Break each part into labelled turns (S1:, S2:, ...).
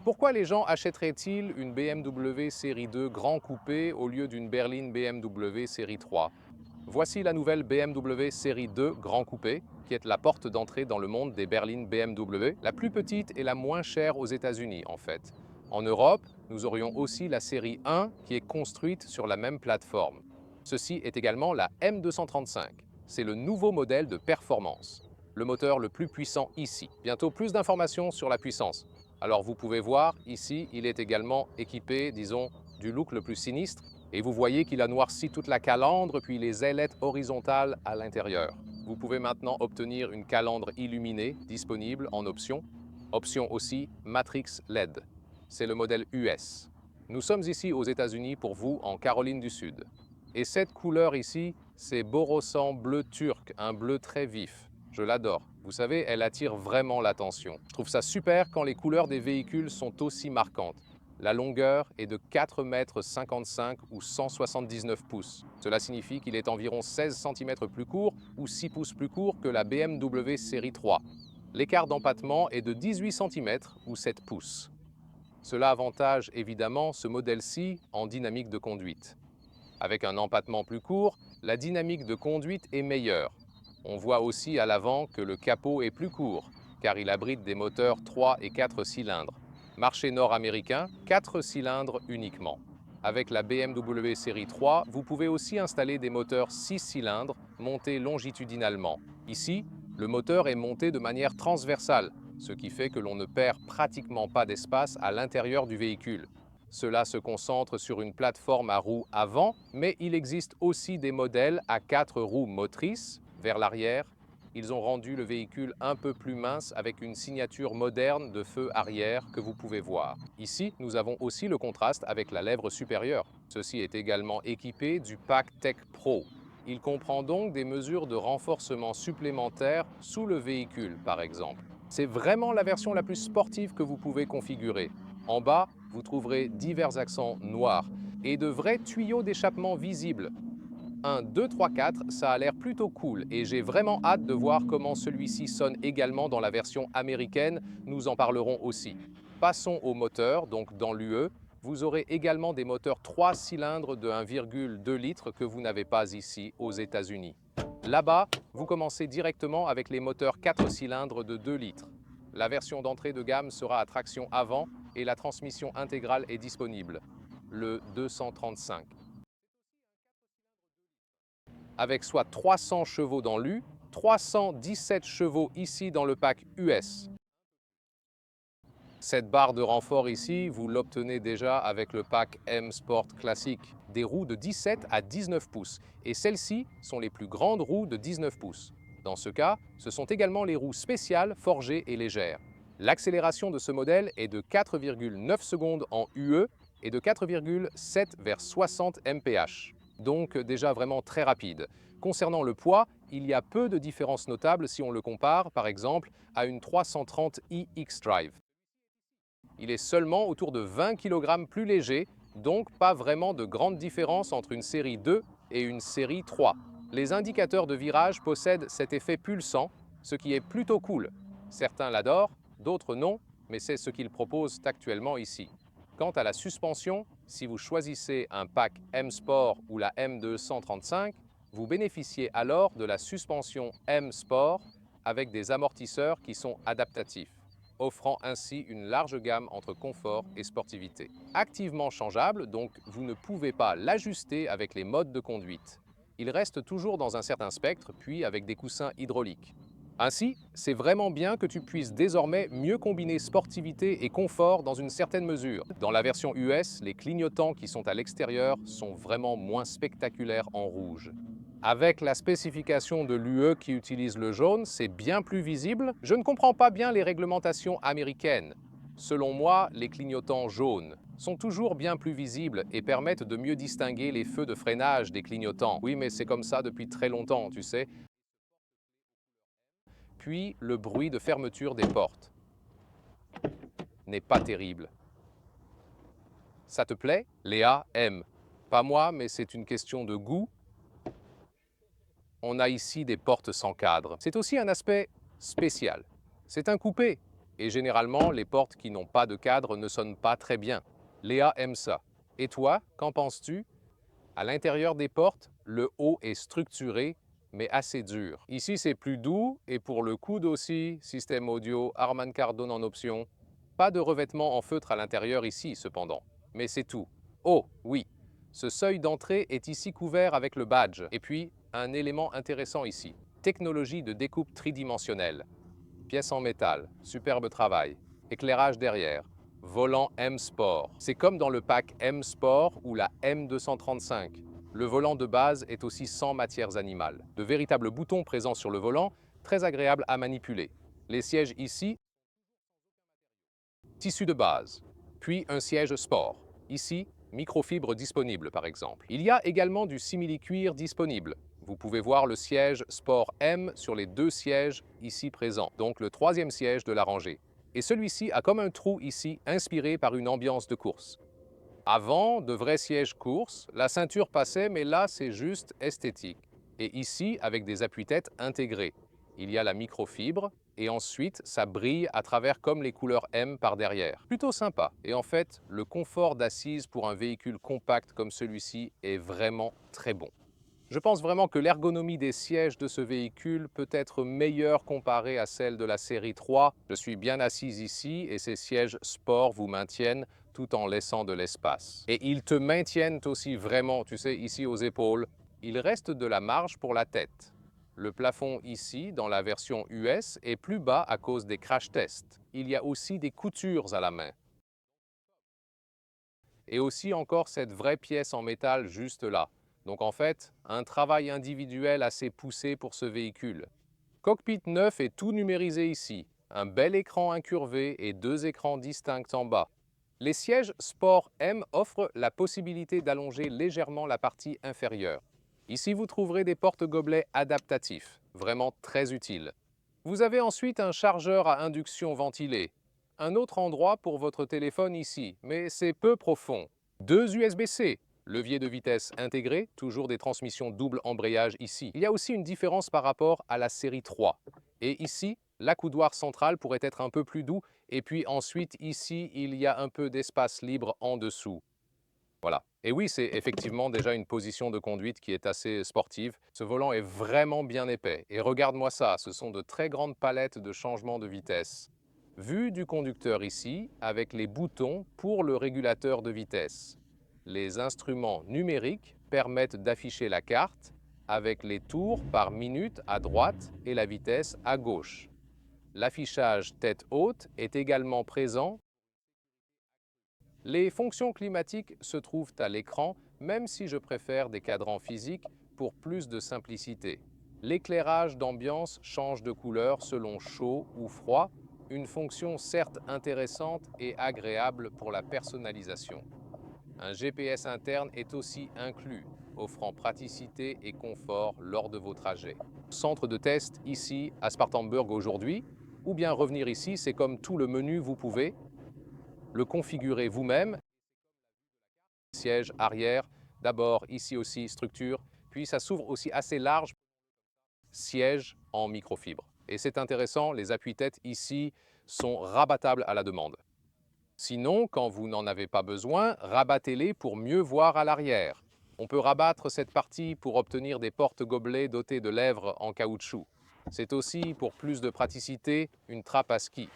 S1: Pourquoi les gens achèteraient-ils une BMW série 2 Grand Coupé au lieu d'une berline BMW série 3? Voici la nouvelle BMW série 2 Grand Coupé, qui est la porte d'entrée dans le monde des berlines BMW, la plus petite et la moins chère aux États-Unis en fait. En Europe, nous aurions aussi la série 1 qui est construite sur la même plateforme. Ceci est également la M235. C'est le nouveau modèle de performance. Le moteur le plus puissant ici. Bientôt plus d'informations sur la puissance. Alors vous pouvez voir, ici, il est également équipé, disons, du look le plus sinistre. Et vous voyez qu'il a noirci toute la calandre puis les ailettes horizontales à l'intérieur. Vous pouvez maintenant obtenir une calandre illuminée disponible en option. Option aussi Matrix LED. C'est le modèle US. Nous sommes ici aux États-Unis pour vous en Caroline du Sud. Et cette couleur ici, c'est Borasan bleu turc, un bleu très vif. Je l'adore. Vous savez, elle attire vraiment l'attention. Je trouve ça super quand les couleurs des véhicules sont aussi marquantes. La longueur est de 4,55 m ou 179 pouces. Cela signifie qu'il est environ 16 cm plus court ou 6 pouces plus court que la BMW série 3. L'écart d'empattement est de 18 cm ou 7 pouces. Cela avantage évidemment ce modèle-ci en dynamique de conduite. Avec un empattement plus court, la dynamique de conduite est meilleure. On voit aussi à l'avant que le capot est plus court, car il abrite des moteurs 3 et 4 cylindres. Marché nord-américain, 4 cylindres uniquement. Avec la BMW série 3, vous pouvez aussi installer des moteurs 6 cylindres montés longitudinalement. Ici, le moteur est monté de manière transversale, ce qui fait que l'on ne perd pratiquement pas d'espace à l'intérieur du véhicule. Cela se concentre sur une plateforme à roues avant, mais il existe aussi des modèles à 4 roues motrices vers l'arrière. Ils ont rendu le véhicule un peu plus mince avec une signature moderne de feu arrière que vous pouvez voir. Ici, nous avons aussi le contraste avec la lèvre supérieure. Ceci est également équipé du Pack Tech Pro. Il comprend donc des mesures de renforcement supplémentaires sous le véhicule, par exemple. C'est vraiment la version la plus sportive que vous pouvez configurer. En bas, vous trouverez divers accents noirs et de vrais tuyaux d'échappement visibles. 1, 2, 3, 4, ça a l'air plutôt cool et j'ai vraiment hâte de voir comment celui-ci sonne également dans la version américaine, nous en parlerons aussi. Passons au moteur, donc dans l'UE, vous aurez également des moteurs 3 cylindres de 1,2 litres que vous n'avez pas ici aux États-Unis. Là-bas, vous commencez directement avec les moteurs 4 cylindres de 2 litres. La version d'entrée de gamme sera à traction avant et la transmission intégrale est disponible, le 235. Avec soit 300 chevaux dans l'U, 317 chevaux ici dans le pack US. Cette barre de renfort ici, vous l'obtenez déjà avec le pack M Sport classique. Des roues de 17 à 19 pouces. Et celles-ci sont les plus grandes roues de 19 pouces. Dans ce cas, ce sont également les roues spéciales, forgées et légères. L'accélération de ce modèle est de 4,9 secondes en UE et de 4,7 vers 60 mph. Donc déjà vraiment très rapide. Concernant le poids, il y a peu de différences notables si on le compare, par exemple, à une 330i X-Drive. Il est seulement autour de 20 kg plus léger, donc pas vraiment de grande différence entre une série 2 et une série 3. Les indicateurs de virage possèdent cet effet pulsant, ce qui est plutôt cool. Certains l'adorent, d'autres non, mais c'est ce qu'ils proposent actuellement ici. Quant à la suspension, si vous choisissez un pack M Sport ou la M235, vous bénéficiez alors de la suspension M Sport avec des amortisseurs qui sont adaptatifs, offrant ainsi une large gamme entre confort et sportivité. Activement changeable, donc vous ne pouvez pas l'ajuster avec les modes de conduite. Il reste toujours dans un certain spectre, puis avec des coussins hydrauliques. Ainsi, c'est vraiment bien que tu puisses désormais mieux combiner sportivité et confort dans une certaine mesure. Dans la version US, les clignotants qui sont à l'extérieur sont vraiment moins spectaculaires en rouge. Avec la spécification de l'UE qui utilise le jaune, c'est bien plus visible. Je ne comprends pas bien les réglementations américaines. Selon moi, les clignotants jaunes sont toujours bien plus visibles et permettent de mieux distinguer les feux de freinage des clignotants. Oui, mais c'est comme ça depuis très longtemps, tu sais. Puis, le bruit de fermeture des portes n'est pas terrible. Ça te plaît? Léa aime. Pas moi, mais c'est une question de goût. On a ici des portes sans cadre. C'est aussi un aspect spécial. C'est un coupé, Et généralement, les portes qui n'ont pas de cadre ne sonnent pas très bien. Léa aime ça. Et toi, qu'en penses-tu? À l'intérieur des portes, le haut est structuré, mais assez dur. Ici, c'est plus doux, et pour le coude aussi, système audio Harman Kardon en option. Pas de revêtement en feutre à l'intérieur ici, cependant. Mais c'est tout. Oh, oui, ce seuil d'entrée est ici couvert avec le badge. Et puis, un élément intéressant ici. Technologie de découpe tridimensionnelle. Pièces en métal, superbe travail. Éclairage derrière. Volant M Sport. C'est comme dans le pack M Sport ou la M235. Le volant de base est aussi sans matières animales. De véritables boutons présents sur le volant, très agréables à manipuler. Les sièges ici, tissu de base. Puis un siège sport. Ici, microfibre disponible par exemple. Il y a également du simili-cuir disponible. Vous pouvez voir le siège Sport M sur les deux sièges ici présents, donc le troisième siège de la rangée. Et celui-ci a comme un trou ici, inspiré par une ambiance de course. Avant, de vrais sièges course, la ceinture passait, mais là, c'est juste esthétique. Et ici, avec des appuis-têtes intégrés. Il y a la microfibre, et ensuite, ça brille à travers comme les couleurs M par derrière. Plutôt sympa. Et en fait, le confort d'assise pour un véhicule compact comme celui-ci est vraiment très bon. Je pense vraiment que l'ergonomie des sièges de ce véhicule peut être meilleure comparée à celle de la série 3. Je suis bien assise ici et ces sièges sport vous maintiennent tout en laissant de l'espace. Et ils te maintiennent aussi vraiment, tu sais, ici aux épaules. Il reste de la marge pour la tête. Le plafond ici, dans la version US, est plus bas à cause des crash tests. Il y a aussi des coutures à la main. Et aussi encore cette vraie pièce en métal juste là. Donc en fait, un travail individuel assez poussé pour ce véhicule. Cockpit neuf et tout numérisé ici. Un bel écran incurvé et deux écrans distincts en bas. Les sièges Sport M offrent la possibilité d'allonger légèrement la partie inférieure. Ici, vous trouverez des porte-gobelets adaptatifs, vraiment très utiles. Vous avez ensuite un chargeur à induction ventilé. Un autre endroit pour votre téléphone ici, mais c'est peu profond. Deux USB-C, levier de vitesse intégré, toujours des transmissions double embrayage ici. Il y a aussi une différence par rapport à la série 3. Et ici, l'accoudoir central pourrait être un peu plus doux, et puis ensuite ici, il y a un peu d'espace libre en dessous. Voilà. Et oui, c'est effectivement déjà une position de conduite qui est assez sportive. Ce volant est vraiment bien épais. Et regarde-moi ça, ce sont de très grandes palettes de changement de vitesse. Vue du conducteur ici, avec les boutons pour le régulateur de vitesse. Les instruments numériques permettent d'afficher la carte avec les tours par minute à droite et la vitesse à gauche. L'affichage tête haute est également présent. Les fonctions climatiques se trouvent à l'écran, même si je préfère des cadrans physiques pour plus de simplicité. L'éclairage d'ambiance change de couleur selon chaud ou froid, une fonction certes intéressante et agréable pour la personnalisation. Un GPS interne est aussi inclus, offrant praticité et confort lors de vos trajets. Centre de test ici à Spartanburg aujourd'hui, ou bien revenir ici, c'est comme tout le menu, vous pouvez le configurer vous-même. Siège arrière, d'abord ici aussi structure, puis ça s'ouvre aussi assez large, siège en microfibre. Et c'est intéressant, les appuis-têtes ici sont rabattables à la demande. Sinon, quand vous n'en avez pas besoin, rabattez-les pour mieux voir à l'arrière. On peut rabattre cette partie pour obtenir des porte-gobelets dotés de lèvres en caoutchouc. C'est aussi, pour plus de praticité, une trappe à ski.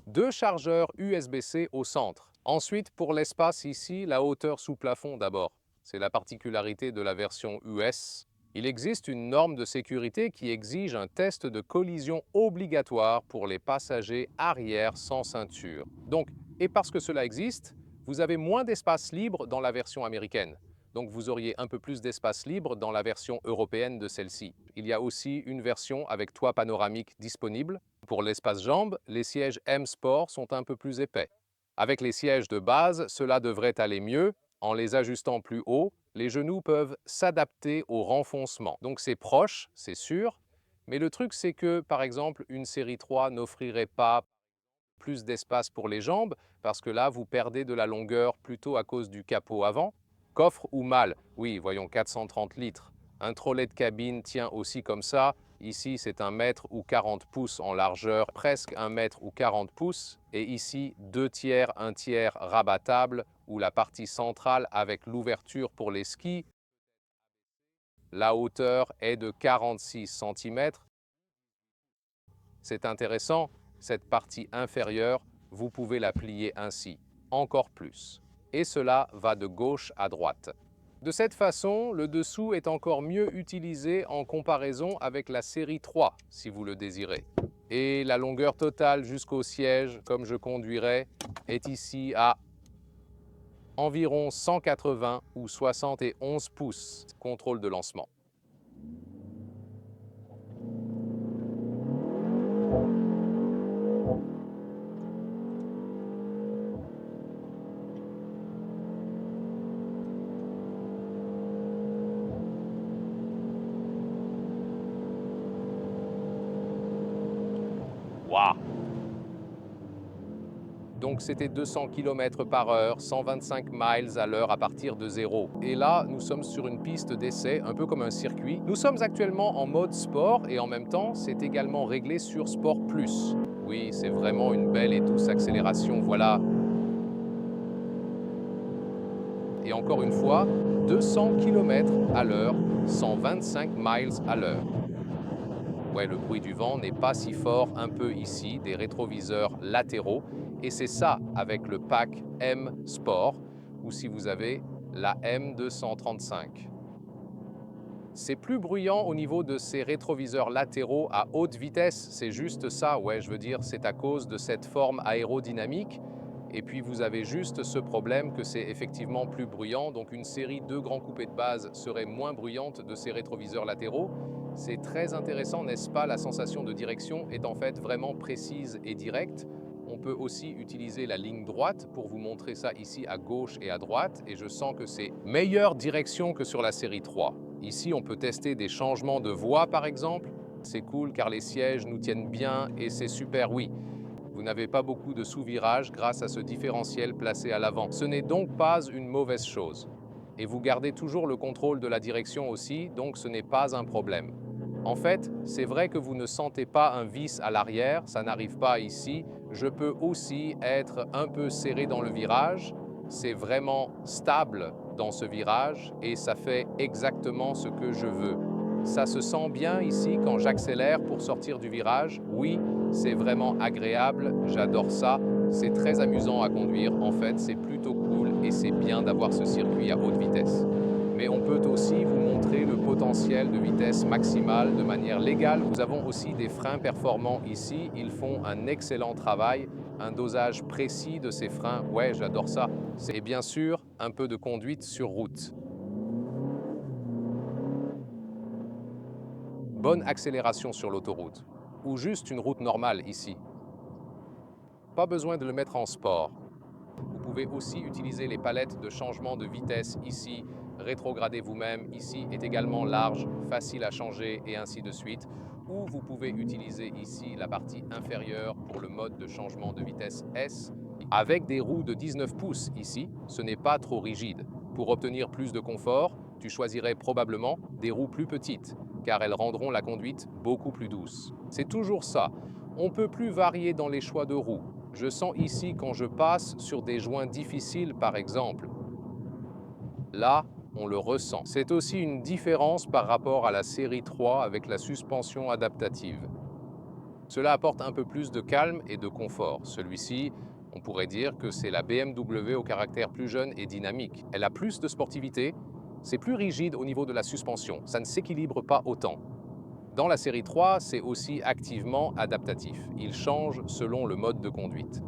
S1: Deux chargeurs USB-C au centre. Ensuite, pour l'espace ici, la hauteur sous plafond d'abord. C'est la particularité de la version US. Il existe une norme de sécurité qui exige un test de collision obligatoire pour les passagers arrière sans ceinture. Donc, et parce que cela existe, vous avez moins d'espace libre dans la version américaine. Donc vous auriez un peu plus d'espace libre dans la version européenne de celle-ci. Il y a aussi une version avec toit panoramique disponible. Pour l'espace jambes, les sièges M Sport sont un peu plus épais. Avec les sièges de base, cela devrait aller mieux. En les ajustant plus haut, les genoux peuvent s'adapter au renfoncement. Donc c'est proche, c'est sûr, mais le truc c'est que, par exemple, une série 3 n'offrirait pas plus d'espace pour les jambes, parce que là, vous perdez de la longueur plutôt à cause du capot avant. Coffre ou malle? Oui, voyons, 430 litres. Un trolley de cabine tient aussi comme ça, Ici, c'est 1 mètre ou 40 pouces en largeur, presque 1 mètre ou 40 pouces. Et ici, 2 tiers, 1 tiers rabattable, ou la partie centrale avec l'ouverture pour les skis. La hauteur est de 46 cm. C'est intéressant, cette partie inférieure, vous pouvez la plier ainsi, encore plus. Et cela va de gauche à droite. De cette façon, le dessous est encore mieux utilisé en comparaison avec la série 3, si vous le désirez. Et la longueur totale jusqu'au siège, comme je conduirai, est ici à environ 180 ou 71 pouces. Contrôle de lancement. Waouh! Donc c'était 200 km/h, 125 miles à l'heure à partir de 0. Et là, nous sommes sur une piste d'essai, un peu comme un circuit. Nous sommes actuellement en mode sport et en même temps, c'est également réglé sur Sport Plus. Oui, c'est vraiment une belle et douce accélération, voilà. Et encore une fois, 200 km à l'heure, 125 miles à l'heure. Ouais, le bruit du vent n'est pas si fort un peu ici, des rétroviseurs latéraux. Et c'est ça avec le pack M Sport, ou si vous avez la M235. C'est plus bruyant au niveau de ces rétroviseurs latéraux à haute vitesse, c'est juste ça, ouais, je veux dire, c'est à cause de cette forme aérodynamique. Et puis vous avez juste ce problème que c'est effectivement plus bruyant, donc une série de grands coupés de base serait moins bruyante de ces rétroviseurs latéraux. C'est très intéressant, n'est-ce pas? La sensation de direction est en fait vraiment précise et directe. On peut aussi utiliser la ligne droite pour vous montrer ça ici à gauche et à droite, et je sens que c'est meilleure direction que sur la série 3. Ici, on peut tester des changements de voie par exemple. C'est cool car les sièges nous tiennent bien et c'est super, oui. Vous n'avez pas beaucoup de sous-virage grâce à ce différentiel placé à l'avant. Ce n'est donc pas une mauvaise chose. Et vous gardez toujours le contrôle de la direction aussi, donc ce n'est pas un problème. En fait, c'est vrai que vous ne sentez pas un vis à l'arrière, ça n'arrive pas ici. Je peux aussi être un peu serré dans le virage. C'est vraiment stable dans ce virage et ça fait exactement ce que je veux. Ça se sent bien ici quand j'accélère pour sortir du virage. Oui, c'est vraiment agréable, j'adore ça. C'est très amusant à conduire, en fait, c'est plutôt cool et c'est bien d'avoir ce circuit à haute vitesse. Mais on peut aussi vous montrer le potentiel de vitesse maximale de manière légale. Nous avons aussi des freins performants ici, ils font un excellent travail, un dosage précis de ces freins, ouais, j'adore ça. C'est bien sûr un peu de conduite sur route. Bonne accélération sur l'autoroute, ou juste une route normale ici. Pas besoin de le mettre en sport. Vous pouvez aussi utiliser les palettes de changement de vitesse ici, rétrograder vous-même, ici est également large, facile à changer et ainsi de suite. Ou vous pouvez utiliser ici la partie inférieure pour le mode de changement de vitesse S. Avec des roues de 19 pouces ici, ce n'est pas trop rigide. Pour obtenir plus de confort, tu choisirais probablement des roues plus petites, car elles rendront la conduite beaucoup plus douce. C'est toujours ça. On peut plus varier dans les choix de roues. Je sens ici quand je passe sur des joints difficiles, par exemple. Là, on le ressent. C'est aussi une différence par rapport à la série 3 avec la suspension adaptative. Cela apporte un peu plus de calme et de confort. Celui-ci, on pourrait dire que c'est la BMW au caractère plus jeune et dynamique. Elle a plus de sportivité, c'est plus rigide au niveau de la suspension, ça ne s'équilibre pas autant. Dans la série 3, c'est aussi activement adaptatif. Il change selon le mode de conduite.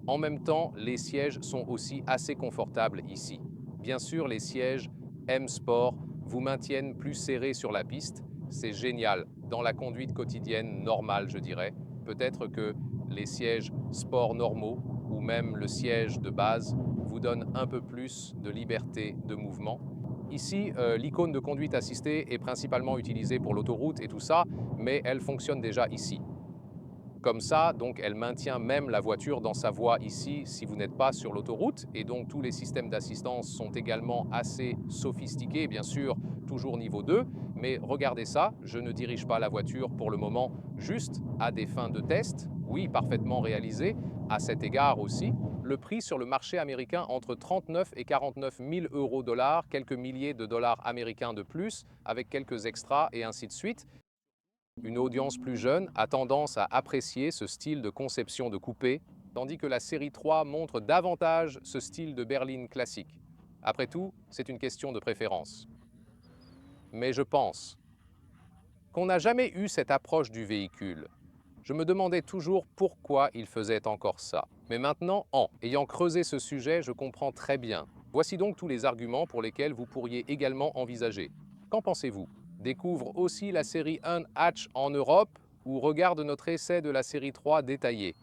S1: En même temps, les sièges sont aussi assez confortables ici. Bien sûr, les sièges M Sport vous maintiennent plus serrés sur la piste. C'est génial. Dans la conduite quotidienne normale, je dirais, peut-être que les sièges sport normaux ou même le siège de base vous donnent un peu plus de liberté de mouvement. Ici, l'icône de conduite assistée est principalement utilisée pour l'autoroute et tout ça, mais elle fonctionne déjà ici. Comme ça, donc, elle maintient même la voiture dans sa voie ici si vous n'êtes pas sur l'autoroute. Et donc, tous les systèmes d'assistance sont également assez sophistiqués, bien sûr, toujours niveau 2. Mais regardez ça, je ne dirige pas la voiture pour le moment, juste à des fins de test. Oui, parfaitement réalisé. À cet égard aussi, le prix sur le marché américain entre 39 et 49 000 euros dollars, quelques milliers de dollars américains de plus, avec quelques extras et ainsi de suite. Une audience plus jeune a tendance à apprécier ce style de conception de coupé, tandis que la série 3 montre davantage ce style de berline classique. Après tout, c'est une question de préférence. Mais je pense qu'on n'a jamais eu cette approche du véhicule. Je me demandais toujours pourquoi il faisait encore ça. Mais maintenant, en ayant creusé ce sujet, je comprends très bien. Voici donc tous les arguments pour lesquels vous pourriez également envisager. Qu'en pensez-vous? Découvre aussi la série 1 Hatch en Europe ou regarde notre essai de la série 3 détaillée.